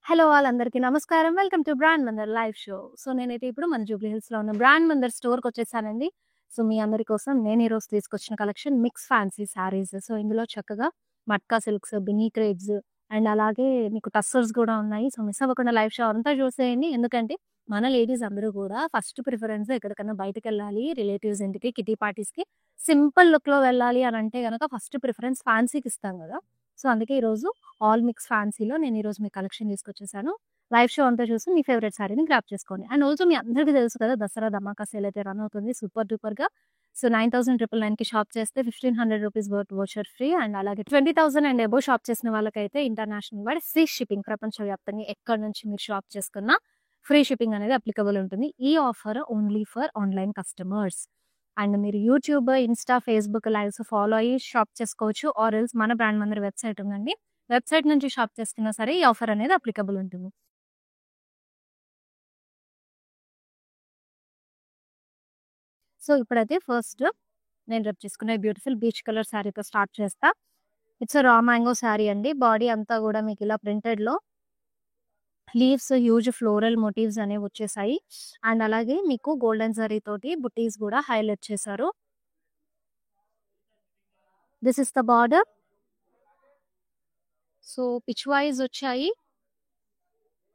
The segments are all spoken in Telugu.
హలో వాళ్ళందరికీ నమస్కారం. Welcome to brand Mandir live show. So, నేనైతే ఇప్పుడు మన జూబ్లీ హిల్స్‌లో ఉన్న బ్రాండ్ మందర్ స్టోర్‌కొచ్చేసానండి. సో, మీ అందరి కోసం నేను ఈరోజు తీసుకొచ్చిన collection mix fancy saris. So, ఇందులో చక్కగా matka silks, Binny crepes and అలాగే మీకు టస్సర్స్ గూడా ఉన్నాయి. సో, మిస్ అవ్వకుండా లైవ్ షో అంతా చూసేయండి. ఎందుకంటే మన లేడీస్ అందరూ గూడా ఫస్ట్ ప్రిఫరెన్స్ ఎక్కడికన్నా బయటికెళ్ళాలి, రిలేటివ్స్ ఇంటికి, కిటీ పార్టీస్‌కి సింపుల్ లుక్‌లో వెళ్ళాలి అనంటే గనక ఫస్ట్ ప్రిఫరెన్స్ ఫ్యాన్సీకిస్తాం గదా! సో, అందుకే ఈరోజు ఆల్ మిక్స్ ఫ్యాన్సీలో నేను ఈరోజు మీ కలెక్షన్ తీసుకొచ్చేసాను. లైవ్ షో అంతా చూసి మీ ఫేవరెట్ సారీని గ్రాబ్ చేసుకోండి. అండ్ ఆల్సో మీ అందరికీ తెలుసు కదా! దసరా ధమాకా సేల్ అయితే రన్ అవుతుంది సూపర్ డూపర్‌గా. సో, 9,999కి షాప్ చేస్తే ₹1,500 వర్త్ వోచర్ ఫ్రీ అండ్ అలాగే 20,000 అండ్ అబోవ్ షాప్ చేసిన వాళ్ళకైతే ఇంటర్నేషనల్ వైడ్ ఫ్రీ షిప్పింగ్ ప్రపంచవ్యాప్తంగా ఎక్కడి నుంచి మీరు షాప్ చేసుకున్నా ఫ్రీ షిప్పింగ్ అనేది అప్లికబుల్ ఉంటుంది. ఈ offer only for online customers. And మీరు YouTube, Insta, Facebook lives follow అయ్యి షాప్ చేసుకోవచ్చు. ఆర్ ఎల్స్ మన బ్రాండ్ మందరి వెబ్‌సైట్ ఉందండి. వెబ్‌సైట్ నుంచి షాప్ చేసుకున్నా సరే ఈ ఆఫర్ అనేది అప్లికబుల్ ఉంటుంది. సో, ఇప్పుడైతే ఫస్ట్ నేను రేపు చేసుకునే బ్యూటిఫుల్ బీచ్ కలర్ శారీతో స్టార్ట్ చేస్తా. ఇట్స్ రా మ్యాంగో శారీ అండి. బాడీ అంతా గూడా మీకు ఇలా ప్రింటెడ్‌లో లీవ్స్, హ్యూజ్ ఫ్లోరల్ మోటివ్స్ అనేవి వచ్చేసాయి. అండ్ అలాగే మీకు గోల్డెన్ జరీ తోటి బుట్టీస్ గూడా హైలైట్ చేశారు. This is the border. So, pitch wise వచ్చాయి.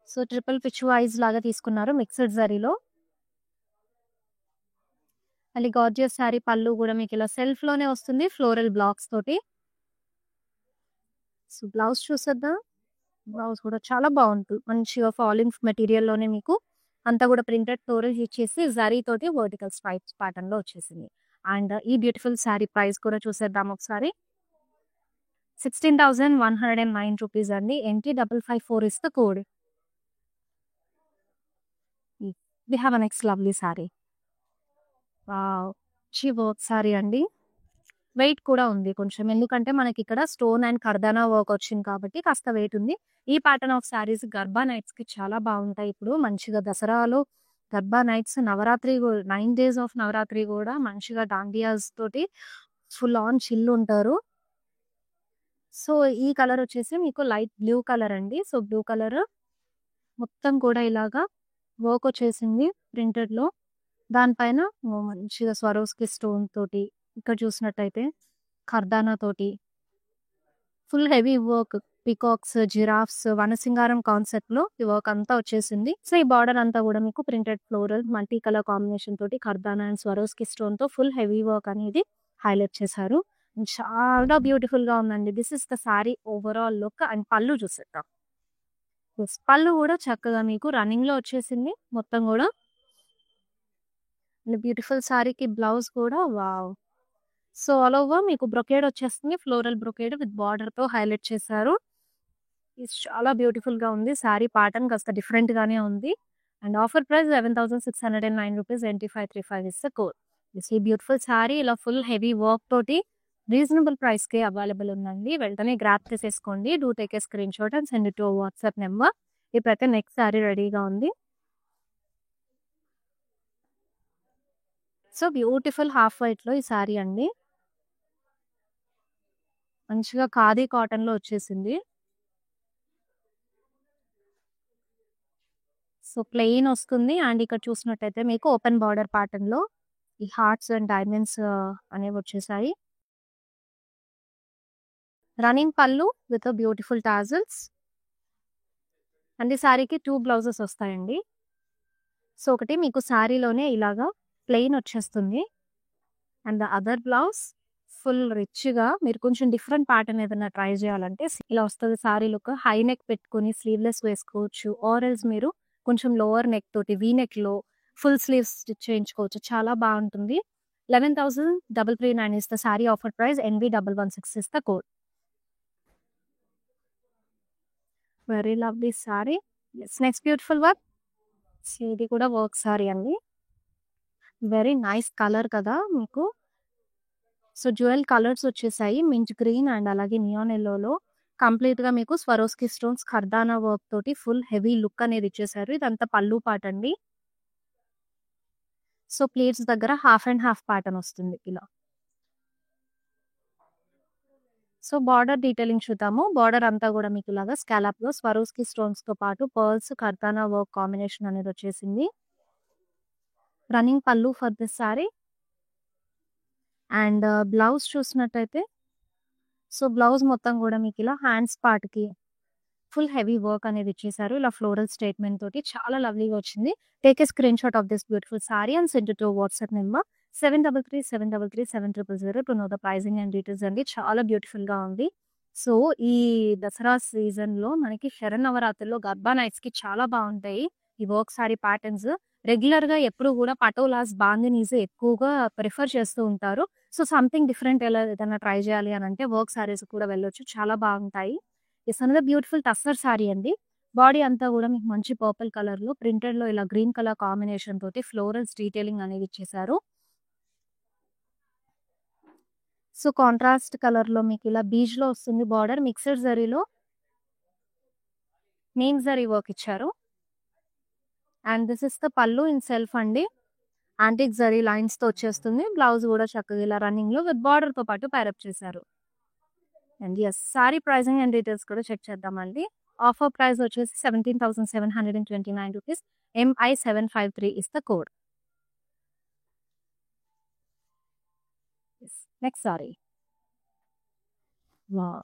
సో, ట్రిపుల్ పిచ్ వైస్ లాగా తీసుకున్నారు మిక్స్డ్ జరీలో. మళ్ళీ గార్జియస్ శారీ పళ్ళు గూడా మీకిలా సెల్ఫ్‌లోనే వస్తుంది ఫ్లోరల్ బ్లాక్స్ తోటి. సో, బ్లౌజ్ చూసేద్దాం. బ్లౌజ్ కూడా చాలా బావుంది. మంచిగా ఫాలింగ్ మెటీరియల్‌లోనే మీకు అంతా గూడా ప్రింటెడ్ ఫ్లోరల్ ఇచ్చేసి జరీ తోటి వర్టికల్ స్ట్రైప్స్ ప్యాటర్న్‌లో వచ్చేసింది. అండ్ ఈ బ్యూటిఫుల్ శారీ ప్రైస్ కూడా చూసేద్దాం ఒకసారి. ₹16,109 అండి. NT554 is the code. We have a next lovely sari. Wow! మంచి వర్క్ శారీ అండి. వెయిట్ కూడా ఉంది కొంచెం. ఎందుకంటే మనకిక్కడ స్టోన్ అండ్ కర్దానా వర్క్ వచ్చింది కాబట్టి కాస్త వెయిట్ ఉంది. ఈ ప్యాటర్న్ ఆఫ్ శారీస్ గర్బా నైట్స్‌కి చాలా బావుంటాయి. ఇప్పుడు మంచిగా దసరాలో Garba nights Navratri 9 days of Navratri గూడా మంచిగా దాండియాస్ తోటి ఫుల్ ఆన్ చిల్ ఉంటారు. సో, ఈ కలర్ వచ్చేసి మీకు లైట్ బ్లూ కలర్ అండి. సో, బ్లూ కలర్ మొత్తం కూడా ఇలాగా వర్క్ వచ్చేసింది ప్రింటెడ్‌లో. దానిపైన మంచిగా స్వరోస్కి స్టోన్ తోటి ఇక్కడ చూసినట్టయితే కర్దానా తోటి full heavy work peacocks, giraffes, వనసింగారం కాన్సెప్ట్‌లో ఈ వర్క్ అంతా వచ్చేసింది. సో, ఈ బార్డర్ అంతా గూడా మీకు printed floral multi colour combination తోటి కర్దానా అండ్ స్వరోస్కి స్టోన్‌తో ఫుల్ హెవీ వర్క్ అనేది హైలైట్ చేశారు. చాలా బ్యూటిఫుల్‌గా ఉందండి. This is the saree overall look and pallu చూసేద్దాం. యెస్. పళ్ళు గూడా చక్కగా మీకు రన్నింగ్‌లో వచ్చేసింది మొత్తం గూడా. అండ్ బ్యూటిఫుల్ సారీకి బ్లౌజ్ కూడా వావ్! సో, ఆల్ ఓవర్ మీకు బ్రొకేడ్ వచ్చేస్తుంది. ఫ్లోరల్ బ్రొకేడ్ విత్ బార్డర్‌తో హైలైట్ చేశారు. ఇది చాలా బ్యూటిఫుల్‌గా ఉంది. శారీ ప్యాటర్న్ కాస్త డిఫరెంట్‌గానే ఉంది. And offer price ₹11,609 NT535 is the code. ఈ బ్యూటిఫుల్ శారీ ఇలా ఫుల్ హెవీ వర్క్ తోటి రీజనబుల్ ప్రైస్‌కే అవైలబుల్ ఉందండి. వెంటనే గ్రాబ్ చేసేసుకోండి. Do take a screenshot and send it to WhatsApp number. ఇప్పుడైతే నెక్స్ట్ శారీ రెడీగా ఉంది. సో, బ్యూటిఫుల్ హాఫ్ వైట్‌లో ఈ శారీ అండి. మంచిగా ఖాదీ కాటన్‌లో వచ్చేసింది. సో, ప్లెయిన్ వస్తుంది. అండ్ ఇక్కడ చూసినట్టయితే మీకు ఓపెన్ బార్డర్ ప్యాటర్న్‌లో ఈ హార్ట్స్ అండ్ డైమండ్స్ అనేవి వచ్చేసాయి. రన్నింగ్ పళ్ళు విత్ బ్యూటిఫుల్ టాజిల్స్. అండ్ ఈ శారీకి 2 బ్లౌజెస్ వస్తాయండి. సో, ఒకటి మీకు శారీలోనే ఇలాగా ప్లెయిన్ వచ్చేస్తుంది. And the other blouse full రిచ్‌గా మీరు కొంచెం డిఫరెంట్ ప్యాటర్న్ ఏదైనా ట్రై చేయాలంటే ఇలా వస్తది శారీ లుక్. హై నెక్ పెట్టుకొని స్లీవ్‌లెస్ వేసుకోవచ్చు. ఆర్ ఎల్స్ మీరు కొంచెం లోవర్ నెక్ తోటి వీ నెక్‌లో ఫుల్ స్లీవ్స్ స్టిచ్ చేయించుకోవచ్చు. చాలా బావుంటుంది. 11,339 is the sari offer price. NV116 is the code. Very lovely sari. Yes. Next beautiful work. So, ఇది కూడా వర్క్ శారీ అండి. వెరీ నైస్ కలర్ కదా మీకు. సో, డ్యూయల్ కలర్స్ వచ్చేసాయి. మింట్ గ్రీన్ అండ్ అలాగే నియాన్ యెల్లోలో కంప్లీట్‌గా మీకు స్వరోస్కి స్టోన్స్ కర్దానా వర్క్ తోటి ఫుల్ హెవీ లుక్ అనేది ఇచ్చేసారు. ఇదంతా పళ్ళు పార్ట్ అండి. సో, ప్లీట్స్ దగ్గర హాఫ్ అండ్ హాఫ్ ప్యాటర్న్ వస్తుంది ఇలా. సో, బార్డర్ డీటెయిలింగ్ చూద్దాము. బార్డర్ అంతా గూడా మీకు ఇలాగా స్కాలప్‌లో స్వరోస్కి స్టోన్స్‌తో పాటు పర్ల్స్, కర్దానా వర్క్ కాంబినేషన్ అనేది వచ్చేసింది. Running pallu for this sorry. And blouse చూసినట్టయితే సో, బ్లౌజ్ మొత్తం గూడా మీకిలా హ్యాండ్స్ పార్ట్‌కి ఫుల్ హెవీ వర్క్ అనేది ఇచ్చేసారు. ఇలా ఫ్లోరల్ స్టేట్మెంట్ తోటి చాలా లవ్లీగా వచ్చింది. Take a screenshot of this beautiful sari and send it to WhatsApp number 7337337000 to know the pricing and details అండి. చాలా బ్యూటిఫుల్‌గా ఉంది. సో, ఈ దసరా సీజన్‌లో మనకి శరన్నవరాత్రుల్లో గర్బా నైట్స్‌కి చాలా బావుంటాయి. ఈ వర్క్ సారీ ప్యాటర్న్స్. రెగ్యులర్‌గా ఎప్పుడు గూడా పటోలాస్, బాందినీస్ ఎక్కువగా ప్రిఫర్ చేస్తూ ఉంటారు. సో, సంథింగ్ డిఫరెంట్ ఏదైనా ట్రై చేయాలి అనంటే వర్క్ సారీస్ కూడా వెళ్ళొచ్చు. చాలా బాగుంటాయి. It's another beautiful tussar saree అండి. బాడీ అంతా గూడా మీకు మంచి పర్పుల్ కలర్‌లో ప్రింటెడ్‌లో ఇలా గ్రీన్ కలర్ కాంబినేషన్ తోటి ఫ్లోరల్స్ డీటెయిలింగ్ అనేది ఇచ్చేసారు. సో, కాంట్రాస్ట్ కలర్‌లో మీకిలా బీజ్‌లో వస్తుంది బార్డర్. మిక్స్డ్ జరీలో నీమ్ జరీ వర్క్ ఇచ్చారు. And this is the pallu in self అండి. యాంటిక్ జరీ లైన్స్‌తో వచ్చేస్తుంది. బ్లౌజ్ గూడా చక్కగా ఇలా రన్నింగ్‌లో విత్ బార్డర్‌తో పాటు పైరప్ చేశారు. And yes, sari pricing and details కూడా చెక్ చేద్దామండి. ఆఫర్ ప్రైస్ వచ్చేసి 17,729 rupees. MI753 is the code. Yes. Next sari. Wow!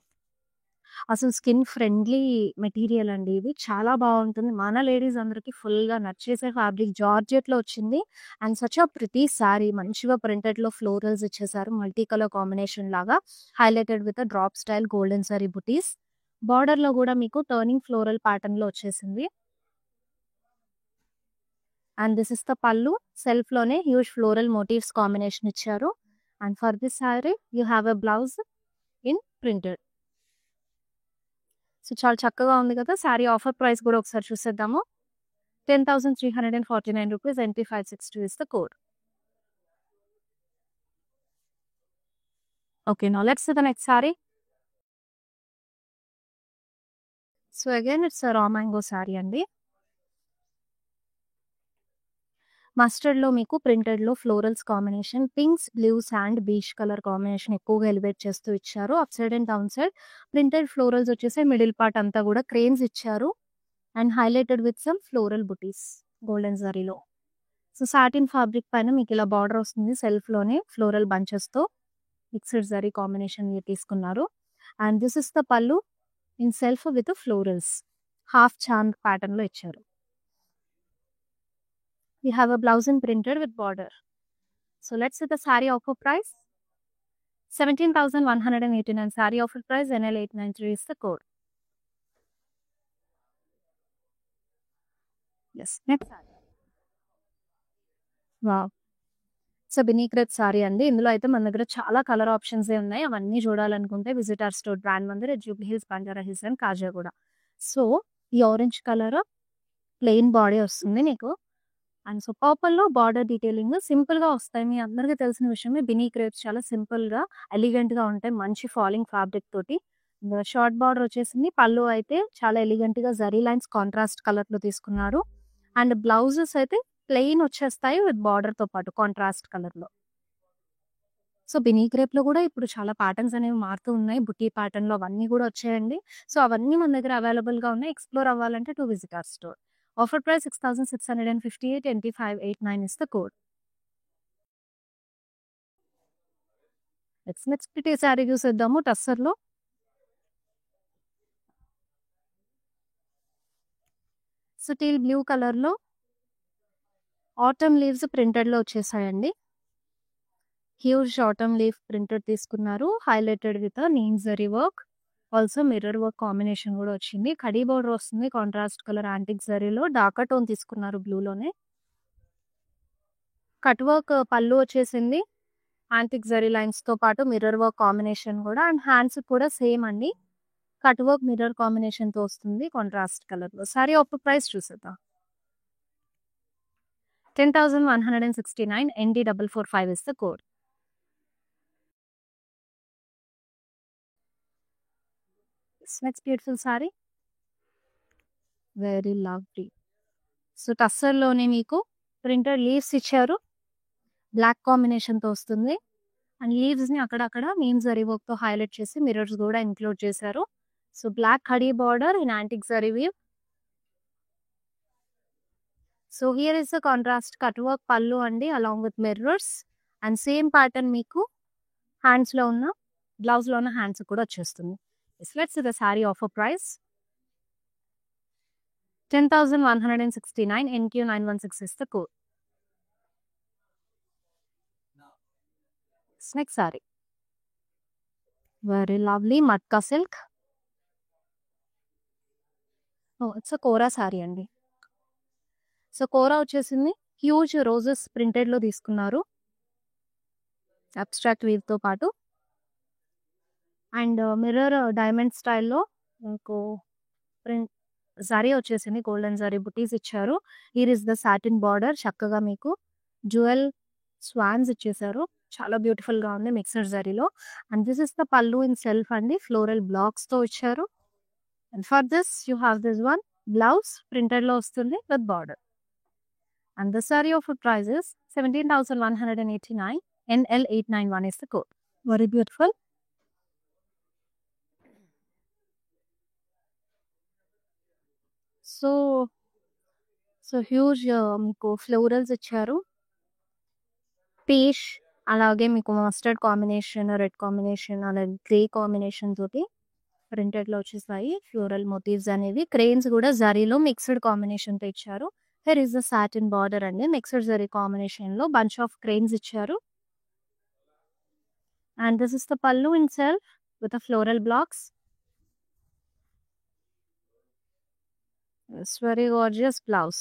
అసలు స్కిన్ ఫ్రెండ్లీ మెటీరియల్ అండి ఇది. చాలా బావుంటుంది. మన లేడీస్ అందరికి ఫుల్‌గా నచ్చేసే ఫ్యాబ్రిక్ జార్జెట్‌లో వచ్చింది. And such a pretty sorry మంచిగా ప్రింటెడ్‌లో ఫ్లోరల్స్ ఇచ్చేసారు. మల్టీ కలర్ కాంబినేషన్ లాగా highlighted with drop style golden sorry బుటీస్. బార్డర్‌లో గూడా మీకు టర్నింగ్ ఫ్లోరల్ ప్యాటర్న్‌లో వచ్చేసింది. అండ్ దిస్ ఇస్ ద పల్లు. సెల్ఫ్‌లోనే హ్యూజ్ ఫ్లోరల్ మోటివ్స్ కాంబినేషన్ ఇచ్చారు. And for this sorry you have a blouse in printed. So, చాలా చక్కగా ఉంది కదా! సారీ ఆఫర్ ప్రైస్ కూడా ఒకసారి చూసేద్దాము. 10,349 rupees. NT562 is the code. Okay. Now let's see the next saree. So, again it's a Raw Mango saree అండి. మస్టర్డ్‌లో మీకు ప్రింటెడ్‌లో florals combination, pinks, blues and peach colour combination ఎక్కువగా ఎలివేట్ చేస్తూ ఇచ్చారు. Up side and down side printed florals వచ్చేసి మిడిల్ పార్ట్ అంతా కూడా క్రేన్స్ ఇచ్చారు. And highlighted with some floral butis golden జరీలో. సో, సాటిన్ ఫ్యాబ్రిక్ పైన మీకు ఇలా బార్డర్ వస్తుంది. సెల్ఫ్‌లోనే ఫ్లోరల్ బంచెస్‌తో మిక్స్డ్ జరీ కాంబినేషన్ తీసుకున్నారు. And this is the pallu in self with florals. Half Chand ప్యాటర్న్‌లో ఇచ్చారు. We have a blouse in printed with border. So, let's see the saree offer price. 17,189 saree offer price. NL893 is the code. Yes. Next saree. Wow. So, బినీక్రెత్ సారీ అండి. ఇందులో అయితే మన దగ్గర చాలా కలర్ ఆప్షన్సే ఉన్నాయి. అవన్నీ చూడాలనుకుంటే visit our store brand Mandir at Jubilee hills, Banjara hills and Khajaguda. So, ఈ ఆరెంజ్ కలర్ ప్లెయిన్ బాడీ వస్తుంది నీకు. అండ్ సో, పర్పుల్‌లో బార్డర్ డీటెయిలింగ్ సింపుల్‌గా వస్తాయి. మీ అందరికీ తెలిసిన విషయమే బినీ క్రేప్స్ చాలా సింపుల్‌గా, ఎలిగెంట్‌గా ఉంటాయి. మంచి ఫాలింగ్ ఫ్యాబ్రిక్ తోటి. షార్ట్ బార్డర్ వచ్చేసింది. పళ్ళు అయితే చాలా ఎలిగెంట్‌గా జరీ లైన్స్ కాంట్రాస్ట్ కలర్‌లో తీసుకున్నారు. అండ్ బ్లౌజెస్ అయితే ప్లెయిన్ వచ్చేస్తాయి విత్ బార్డర్‌తో పాటు కాంట్రాస్ట్ కలర్‌లో. సో, బినీ క్రేప్‌లో కూడా ఇప్పుడు చాలా ప్యాటర్న్స్ అనేవి మారుతూ ఉన్నాయి. బుటీ ప్యాటర్న్‌లో అవన్నీ కూడా వచ్చాయండి. సో, అవన్నీ మన దగ్గర అవైలబుల్‌గా ఉన్నాయి. ఎక్స్‌ప్లోర్ అవ్వాలంటే to visit our store. Offer price 6,658. NT589 is the code. Next pretty saree చూసేద్దాము టస్సర్‌లో. సో, టీల్ బ్లూ కలర్‌లో ఆటమ్ లీవ్స్ ప్రింటెడ్‌లో వచ్చేసాయండి. హ్యూజ్ ఆటమ్ లీఫ్ ప్రింటెడ్ తీసుకున్నారు. Highlighted with neem zari work. Also mirror work combination కూడా వచ్చింది. కడీ బోర్డర్ వస్తుంది. కాంట్రాస్ట్ కలర్ యాంటిక్ జరీలో డార్కర్ టోన్ తీసుకున్నారు బ్లూలోనే. కట్ వర్క్ పళ్ళు వచ్చేసింది. యాంటిక్ జరీ లైన్స్‌తో పాటు మిర్రర్ వర్క్ కాంబినేషన్ కూడా అండ్ హ్యాండ్స్ కూడా సేమ్ అండి. కట్ వర్క్ మిర్రర్ కాంబినేషన్‌తో వస్తుంది కాంట్రాస్ట్ కలర్‌లో. సారీ ఆఫర్ ప్రైస్ చూసేద్దాం. 10,169. ND445 is the code. Next beautiful saree. Very lovely. So, టస్సర్‌లోనే మీకు ప్రింటెడ్ లీవ్స్ ఇచ్చారు. బ్లాక్ కాంబినేషన్‌తో వస్తుంది. అండ్ లీవ్స్‌ని అక్కడక్కడ నీమ్ జరీ వర్క్‌తో హైలైట్ చేసి మిర్రర్స్ కూడా ఇంక్లూడ్ చేశారు. సో, బ్లాక్ కడీ border in antique zari weave. So, here is the contrast cut work pallu అండి along with mirrors. And same pattern మీకు హ్యాండ్స్‌లో ఉన్న బ్లౌజ్‌లో ఉన్న హ్యాండ్స్ కూడా వచ్చేస్తుంది. Let's see the sorry offer price 10,169 NQ916 is the code. Next saree. Very lovely matka silk. Oh, it's a Kora saree అండి. సో కోరా వచ్చేసింది హ్యూజ్ రోజెస్ ప్రింటెడ్ లో తీసుకున్నారు అబ్స్ట్రాక్ట్ వీవ్ తో పాటు. అండ్ మిర్రర్ డైమండ్ స్టైల్లో మీకు ప్రింట్ జరీ వచ్చేసింది, గోల్డెన్ జరీ బుటీస్ ఇచ్చారు. Here is the satin border, చక్కగా మీకు జ్యువెల్ స్వాన్స్ ఇచ్చేసారు, చాలా బ్యూటిఫుల్ గా ఉంది మిక్సర్ జరీలో. And this is the pallu in self అండి, ఫ్లోరల్ బ్లాక్స్ తో ఇచ్చారు. And for this you have this one blouse printed లో వస్తుంది with border. And the saree of price is 17,189 NL891 is the code. Very beautiful. So huge మీకు ఫ్లోరల్స్ ఇచ్చారు, పీచ్ అలాగే మీకు మస్టర్డ్ కాంబినేషన్, రెడ్ కాంబినేషన్, అలాగే గ్రే కాంబినేషన్ తోటి ప్రింటెడ్ లో వచ్చేసాయి ఫ్లోరల్ మోటివ్స్ అనేవి. క్రెయిన్స్ కూడా జరీలో మిక్స్డ్ కాంబినేషన్ తో ఇచ్చారు. Here is the satin border అండి, మిక్స్డ్ జరీ కాంబినేషన్ లో బంచ్ ఆఫ్ క్రెయిన్స్ ఇచ్చారు. And this is the pallu in self with the floral blocks. It's very gorgeous blouse.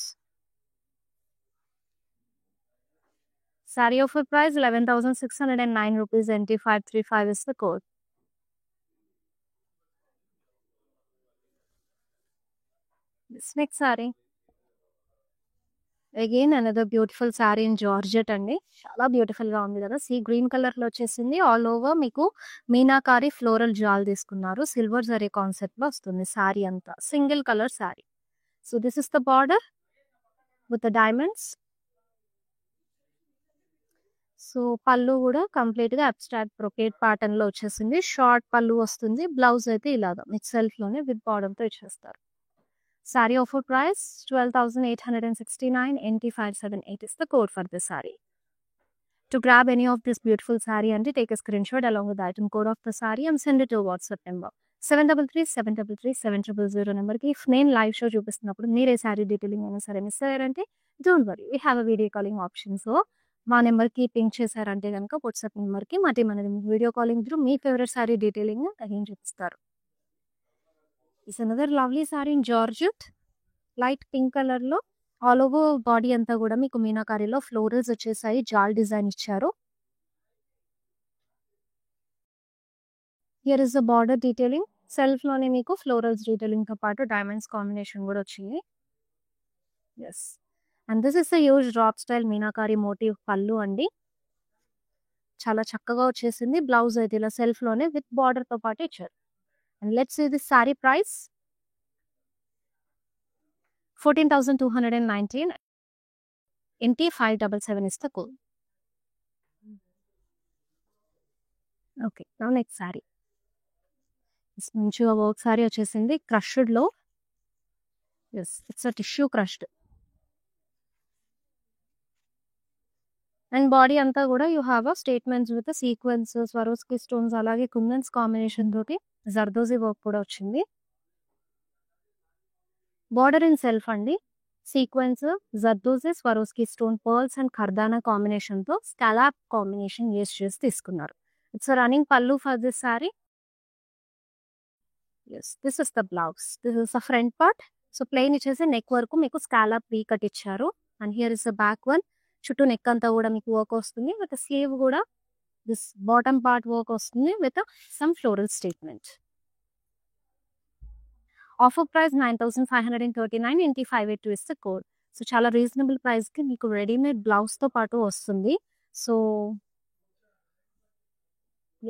Saree offer price 11,609 rupees. NT535 is the code. This next saree. Again another beautiful saree in Georgette అండి, చాలా బ్యూటిఫుల్ గా ఉంది కదా. సీ గ్రీన్ కలర్ లో వచ్చేసింది, ఆల్ ఓవర్ మీకు మీనాకారి ఫ్లోరల్ జాల్ తీసుకున్నారు, సిల్వర్ జరీ కాన్సెప్ట్ లో వస్తుంది సారీ అంతా, single colour sorry. So this is the border with the diamonds. So పళ్ళు కూడా కంప్లీట్ గా అబ్స్ట్రాక్ట్ బ్రొకేట్ ప్యాటర్న్ లో వచ్చేసింది, షార్ట్ పళ్ళు వస్తుంది. బ్లౌజ్ అయితే ఇలాగా మీకు సెల్ఫ్ లోనే విత్ బార్డర్ తో ఇచ్చేస్తారు. Sorry offer price 12,869 NT578 is the code for this saree. To grab any of this beautiful saree and take a screenshot along with the item code of the saree and send it to WhatsApp number 733-733-700 నెంబర్కి. ఇఫ్ నేను లైవ్ షో చూపిస్తున్నప్పుడు మీరే శారీ డీటెయిలింగ్ అయినా సరే మిస్ అయ్యారంటే don't worry, we have a video calling option. So మా నెంబర్కి పింక్ చేశారంటే కనుక వాట్సాప్ నెంబర్కి మా టీం అనేది వీడియో కాలింగ్ త్రూ మీ ఫేవరెట్ శారీ డీటెయిలింగ్ అగైన్ చూపిస్తారు. It's another lovely sorry in georgette, light pink colour లో ఆల్ ఓవర్ బాడీ అంతా కూడా మీకు మీనాకారిలో ఫ్లోరల్స్ వచ్చేసాయి, జాల్ డిజైన్ ఇచ్చారు. Here is the border detailing, self లోనే మీకు ఫ్లోరల్స్ డీటెయిలింగ్ తో పాటు డైమండ్స్ కాంబినేషన్ కూడా వచ్చింది. Yes, and this is the huge drop style meenakari motif pallu అండి, చాలా చక్కగా వచ్చేసింది. బ్లౌజ్ అయితే ఇలా సెల్ఫ్ లోనే విత్ బార్డర్ తో పాటు ఇచ్చారు. And let's see this saree price 14,219 NT577 is the code. Okay, now next saree. మంచిగా వర్క్ సారీ వచ్చేసింది క్రష్డ్ లో. Yes, it's a tissue crushed. And body అంతా కూడా you have a statements with sequins, Swarovski stones, అలాగే కుందన్స్ కాంబినేషన్ తోటి జర్దోజీ వర్క్ కూడా వచ్చింది. బార్డర్ ఇన్ సెల్ఫ్ అండి, sequins, zardozi, Swarovski stone, pearls and kardana combination తో స్కాలాప్ కాంబినేషన్ యూస్ చేసి తీసుకున్నారు. It's running pallu for this sari. Yes, this is the blouse, this is the front part. So plain ఇచ్చేసి నెక్ వరకు మీకు స్కాలాప్ వీ కట్ ఇచ్చారు. And here is the back one, చుట్టూ నెక్ అంతా కూడా మీకు వర్క్ వస్తుంది, విత్ స్లీవ్ కూడా దిస్ బాటమ్ పార్ట్ వర్క్ వస్తుంది with some floral statement. Offer price 9,539 NT582 is the code. So చాలా రీజనబుల్ ప్రైస్ కి మీకు రెడీమేడ్ బ్లౌజ్ తో పాటు వస్తుంది. సో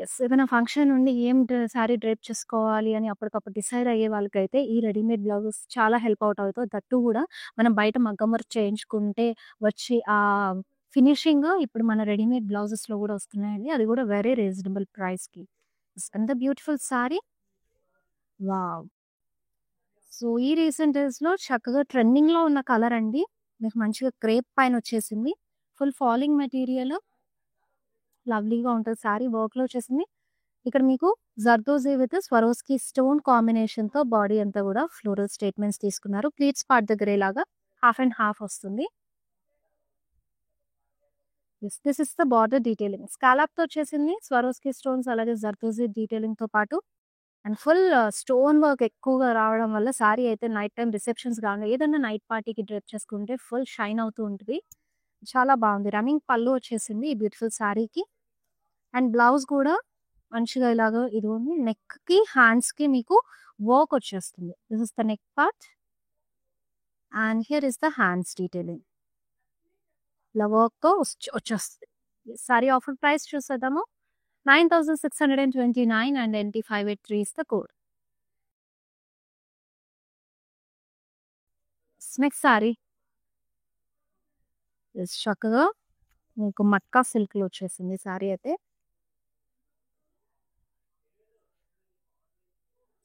ఎస్, ఏదైనా ఫంక్షన్ నుండి ఏం శారీ డ్రేప్ చేసుకోవాలి అని అప్పటికప్పుడు డిసైడ్ అయ్యే వాళ్ళకైతే ఈ రెడీమేడ్ బ్లౌజెస్ చాలా హెల్ప్ అవుట్ అవుతాయి. దట్టు కూడా మనం బయట మగ్గం వర్క్ చేయించుకుంటే వచ్చి ఆ ఫినిషింగ్ ఇప్పుడు మన రెడీమేడ్ బ్లౌజెస్‌లో గూడా వస్తున్నాయండి. అది గూడా వెరీ రీజనబుల్ ప్రైస్‌కి. అంత బ్యూటిఫుల్ సారీ. వావ్! సో, ఈ రీసెంట్ డేస్‌లో చక్కగా ట్రెండింగ్‌లో ఉన్న కలర్ అండి. మీకు మంచిగా క్రేప్ పైనొచ్చేసింది. Full falling material. లవ్లీగా ఉంటది సారీ. వర్క్‌లో వచ్చేసింది. ఇక్కడ మీకు జర్దోజీ విత్ స్వరోస్కీ స్టోన్ కాంబినేషన్‌తో బాడీ అంతా గూడా ఫ్లోరల్ స్టేట్మెంట్స్ తీసుకున్నారు. ప్లీట్స్ పార్ట్ దగ్గర ఇలాగా హాఫ్ అండ్ హాఫ్ వస్తుంది. This is the border detailing. స్కాలప్‌తో వచ్చేసింది. స్వరోస్కీ స్టోన్స్ అలాగే జర్దోజీ డీటెయిలింగ్‌తో పాటు అండ్ ఫుల్ స్టోన్ వర్క్ ఎక్కువగా రావడం వల్ల సారీ అయితే నైట్ టైమ్ రిసెప్షన్స్ గాని ఏదైనా నైట్ పార్టీకి డ్రెప్ చేసుకుంటే ఫుల్ షైన్ అవుతూ ఉంటది. చాలా బాగుంది. రన్నింగ్ పళ్ళు వచ్చేసింది ఈ బ్యూటిఫుల్ సారీకి. అండ్ బ్లౌజ్ కూడా మంచిగా ఇలాగ ఇది ఉంది. నెక్‌కి, హ్యాండ్స్‌కి మీకు వర్క్ వచ్చేస్తుంది. This is the neck part and here is the hands detailing. ఇలా వర్క్‌తో వచ్చేస్తుంది. సారీ ఆఫర్ ప్రైస్ చూసేద్దాము. 9629 and NT583 is the code. Next saree చక్కగా మీకు మట్కా సిల్క్‌లో వచ్చేసింది సారీ అయితే.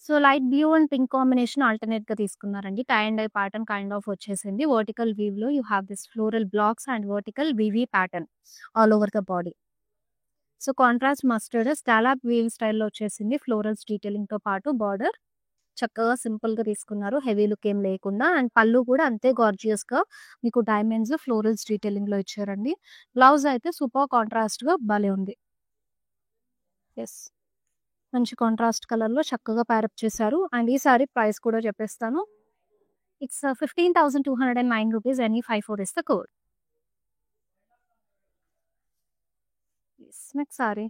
So, light blue and pink combination ఆల్టర్‌నేట్‌గా తీసుకున్నారండి. Tie and dye pattern kind of వచ్చేసింది. వర్టికల్ వీవ్‌లో you have this floral blocks and vertical weave pattern all over the body. So, contrast mustard scallop weave స్టైల్‌లో వచ్చేసింది. ఫ్లోరల్స్ డీటెయిలింగ్‌తో పాటు బార్డర్ చక్కగా సింపుల్‌గా తీసుకున్నారు. హెవీ లుక్ ఏం లేకుండా అండ్ పళ్ళు కూడా అంతే గార్జియస్‌గా మీకు డైమండ్స్, ఫ్లోరల్స్ డీటెయిలింగ్‌లో ఇచ్చారండి. బ్లౌజ్ అయితే సూపర్ కాంట్రాస్ట్‌గా భలే ఉంది. యెస్. మంచి కాంట్రాస్ట్ కలర్‌లో చక్కగా ప్యారప్ చేశారు. అండ్ ఈ సారీ ప్రైస్ కూడా చెప్పేస్తాను. It's 15,209 rupees. N E 54 is the code. Yes. Next saree.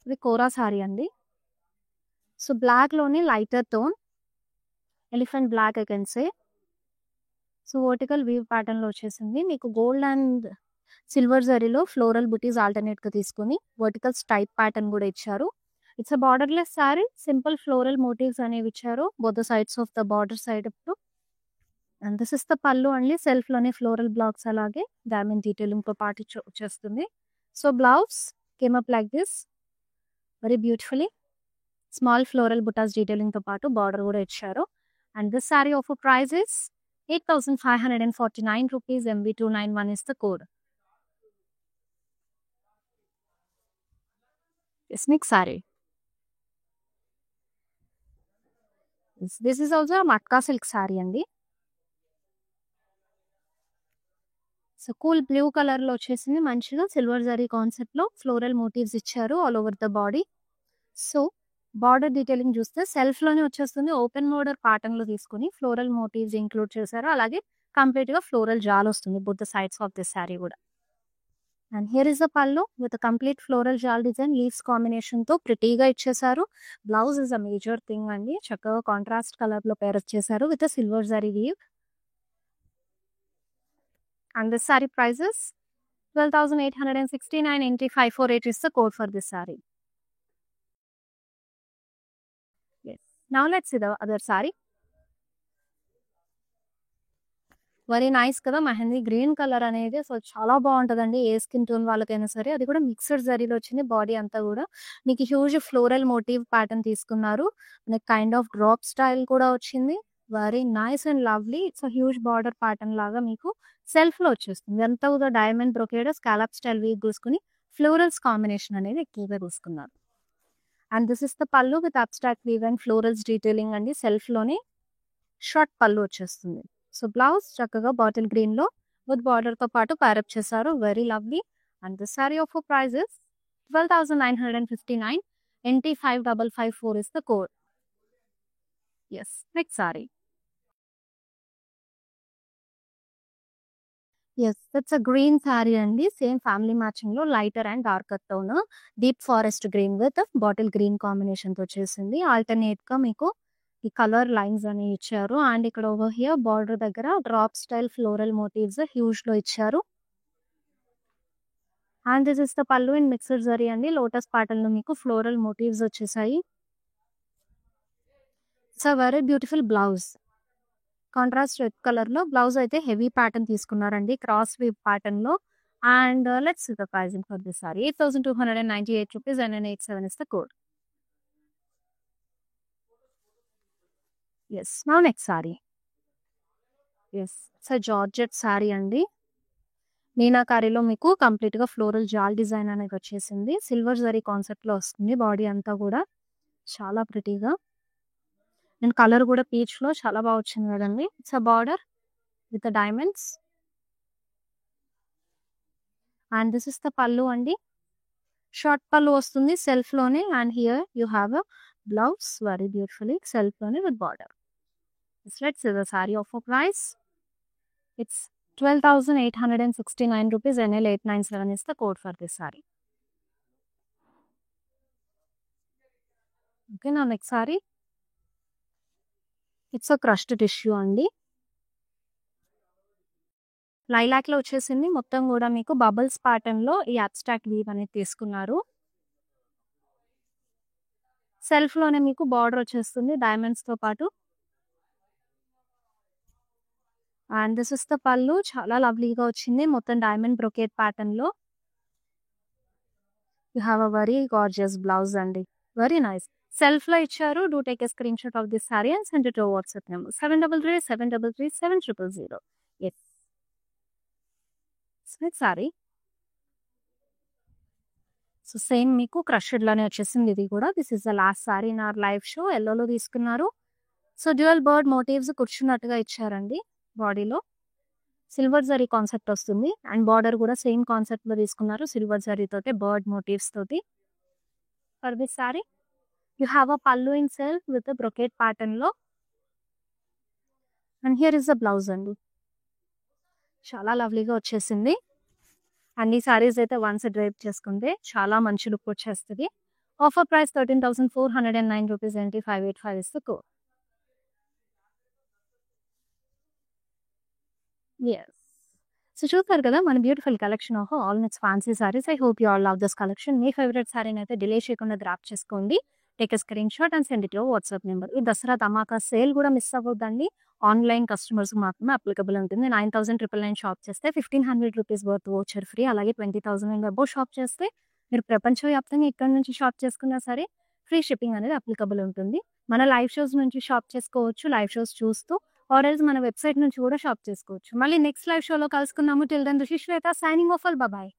ఇది కోరా సారీ అండి. సో, బ్లాక్‌లోనే lighter tone elephant black I can say. So, vertical weave ప్యాటర్న్‌లో వచ్చేసింది. మీకు గోల్డ్ అండ్ సిల్వర్ జరీలో ఫ్లోరల్ బుటీస్ ఆల్టర్‌నేట్‌గా తీసుకొని వర్టికల్ స్ట్రైప్ ప్యాటర్న్ కూడా ఇచ్చారు. It's a borderless saree. Simple floral motives అనేవి ఇచ్చారు. Both the sides of the border side up to. And this is the పళ్ళు అండి. సెల్ఫ్‌లోనే ఫ్లోరల్ బ్లాక్స్ అలాగే డైమండ్ డీటెయిలింగ్‌తో పాటు వచ్చేస్తుంది. So, blouse came up like this. Very beautifully. Small floral butas డీటెయిలింగ్‌తో పాటు బార్డర్ కూడా ఇచ్చారు. And this sorry offer price is 8,549 rupees. MB291 is the code. Yes, next saree. This is also a matka silk saree అండి. సో, కూల్ బ్లూ కలర్‌లో వచ్చేసింది. మంచిగా సిల్వర్ జరీ కాన్సెప్ట్‌లో ఫ్లోరల్ మోటివ్స్ ఇచ్చారు all over the body. So, border detailing చూస్తే సెల్ఫ్‌లోనే వచ్చేస్తుంది. ఓపెన్ బోర్డర్ ప్యాటర్న్‌లో తీసుకొని ఫ్లోరల్ మోటివ్స్ ఇంక్లూడ్ చేశారు. అలాగే కంప్లీట్‌గా ఫ్లోరల్ జాల్ వస్తుంది both the sides of this saree కూడా. And here is the pallu with complete floral jaal design leaves కాంబినేషన్‌తో ప్రిటీగా ఇచ్చేశారు. Blouse is a major thing అండి. చక్కగా కాంట్రాస్ట్ కలర్‌లో పేరప్ చేశారు with silver zari weave. And this saree price is 12,869. NT548 is the code for this saree. Yes. Now let's see the other saree. Very nice కదా! మెహందీ గ్రీన్ కలర్ అనేది అసలు చాలా బావుంటదండి. ఏ స్కిన్ టోన్ వాళ్ళకైనా సరే. అది కూడా మిక్స్డ్ జరీలో వచ్చింది. బాడీ అంతా గూడా మీకు హ్యూజ్ ఫ్లోరల్ మోటివ్ ప్యాటర్న్ తీసుకున్నారు. మనకి కైండ్ ఆఫ్ డ్రాప్ స్టైల్ కూడా వచ్చింది. Very nice and lovely. It's a huge border pattern లాగా మీకు సెల్ఫ్‌లో వచ్చేస్తుంది. ఇదంతా కూడా diamond brocade scallop style weave తీసుకొని ఫ్లోరల్స్ కాంబినేషన్ అనేది ఎక్కువగా తీసుకున్నారు. And this is the pallu with abstract weave and florals detailing అండి. సెల్ఫ్‌లోనే షార్ట్ పల్లు వచ్చేస్తుంది. సో, బ్లౌజ్ చక్కగా బాటిల్ గ్రీన్‌లో విత్ బార్డర్‌తో పాటు ప్యారప్ చేశారు. Very lovely. And this sorry offer price is 12,959. NT5554 is the code. Yes. Next saree. Yes. That's a green saree అండి. సేమ్ ఫ్యామిలీ మ్యాచింగ్‌లో lighter and darker tone deep forest green with bottle green కాంబినేషన్‌తో వచ్చేసింది. ఆల్టర్‌నేట్‌గా మీకు ఈ కలర్ లైన్స్ అనేవి ఇచ్చారు. అండ్ ఇక్కడ ఓవర్ హియర్ బార్డర్ దగ్గర డ్రాప్ స్టైల్ ఫ్లోరల్ మోటివ్స్ హ్యూజ్‌లో ఇచ్చారు. And this is the pallu in mixed zari అండి. లోటస్ ప్యాటర్న్‌లో మీకు ఫ్లోరల్ మోటివ్స్ వచ్చేసాయి. It's a very beautiful blouse. Contrast red కలర్‌లో బ్లౌజ్ అయితే హెవీ ప్యాటర్న్ తీసుకున్నారండి. క్రాస్ వీవ్ ప్యాటర్న్‌లో. And let's see the pricing for this sari. ₹8,298 and then 87 is the code. Yes. Now next sari. Yes. It's a georgette sari అండి. మీనాకారిలో మీకు కంప్లీట్‌గా ఫ్లోరల్ జాల్ డిజైన్ అనేది వచ్చేసింది. సిల్వర్ జరీ కాన్సెప్ట్‌లో వస్తుంది బాడీ అంతా కూడా. చాలా ప్రిటీగా. అండ్ కలర్ కూడా పీచ్‌లో చాలా బాగా వచ్చింది కదండీ. It's a border with the diamonds. And this is the pallu అండి. షార్ట్ పల్లు వస్తుంది సెల్ఫ్‌లోనే. And here you have a blouse very beautifully సెల్ఫ్‌లోనే with border. Let's see the sorry offer price. It's ₹12,869 NL897 is the code for this saree. Okay, now next saree. It's a crushed tissue అండి. లైలాక్‌లో వచ్చేసింది. మొత్తం కూడా మీకు బబుల్స్ ప్యాటర్న్‌లో ఈ అబ్స్ట్రాక్ట్ వీవ్ అనేది తీసుకున్నారు. సెల్ఫ్‌లోనే మీకు బార్డర్ వచ్చేస్తుంది డైమండ్స్‌తో పాటు. అండ్ దిస్ ఇస్ ద పల్లు. చాలా లవ్లీగా వచ్చింది. మొత్తం డైమండ్ బ్రొకేట్ ప్యాటర్న్‌లో. You have a very gorgeous blouse అండి. Very nice. సెల్ఫ్‌లో ఇచ్చారు. Do take a screenshot of this sorry and send it to WhatsApp number 7337337000. Yes. Next saree. So same మీకు క్రష్డ్‌లోనే వచ్చేసింది ఇది కూడా. This is the last saree in our live show. యెల్లోలో తీసుకున్నారు. సో డ్యూయల్ బర్డ్ మోటివ్స్ కూర్చున్నట్టుగా ఇచ్చారండి బాడీలో. సిల్వర్ జరీ కాన్సెప్ట్ వస్తుంది. అండ్ బార్డర్ కూడా సేమ్ కాన్సెప్ట్‌లో తీసుకున్నారు. సిల్వర్ జరీ తోటి బర్డ్ మోటివ్స్ తోటి. For this sorry you have అ పల్లు ఇన్ సెల్ఫ్ విత్ బ్రొకేట్ ప్యాటర్న్‌లో. And here is the blouse అండి. చాలా లవ్లీగా వచ్చేసింది. అన్ని సారీస్ అయితే వన్స్ డ్రైప్ చేసుకుంటే చాలా మంచి లుక్ వచ్చేస్తది. Offer price ₹13,409.585 is the code. యెస్. సో చూసారు కదా మన beautiful collection of all next fancy sarees. I hope you all love this collection. మీ ఫేవరెట్ సారీని అయితే డిలే చేయకుండా గ్రాప్ చేసుకోండి. Take a screenshot and send it your WhatsApp number. ఈ దసరా ధమాకా సేల్ కూడా మిస్ అవ్వద్దండి. ఆన్లైన్ కస్టమర్స్ మాత్రమే అప్లికబుల్ ఉంటుంది. 9,999 షాప్ చేస్తే ₹1,500 వర్త్ వోచర్ ఫ్రీ. అలాగే 20,000 అండ్ అబోవ్ షాప్ చేస్తే మీరు ప్రపంచవ్యాప్తంగా ఎక్కడి నుంచి షాప్ చేసుకున్నా సరే ఫ్రీ షిప్పింగ్ అనేది అప్లికబుల్ ఉంటుంది. మన లైవ్ షోస్ నుంచి షాప్ చేసుకోవచ్చు. లైవ్ షోస్ చూస్తూ ఆర్ ఎల్స్ మన వెబ్‌సైట్ నుంచి కూడా షాప్ చేసుకోవచ్చు. మళ్ళీ నెక్స్ట్ లైవ్ షోలో కలుసుకుందాము. Till then this is Shweta signing off. Bye.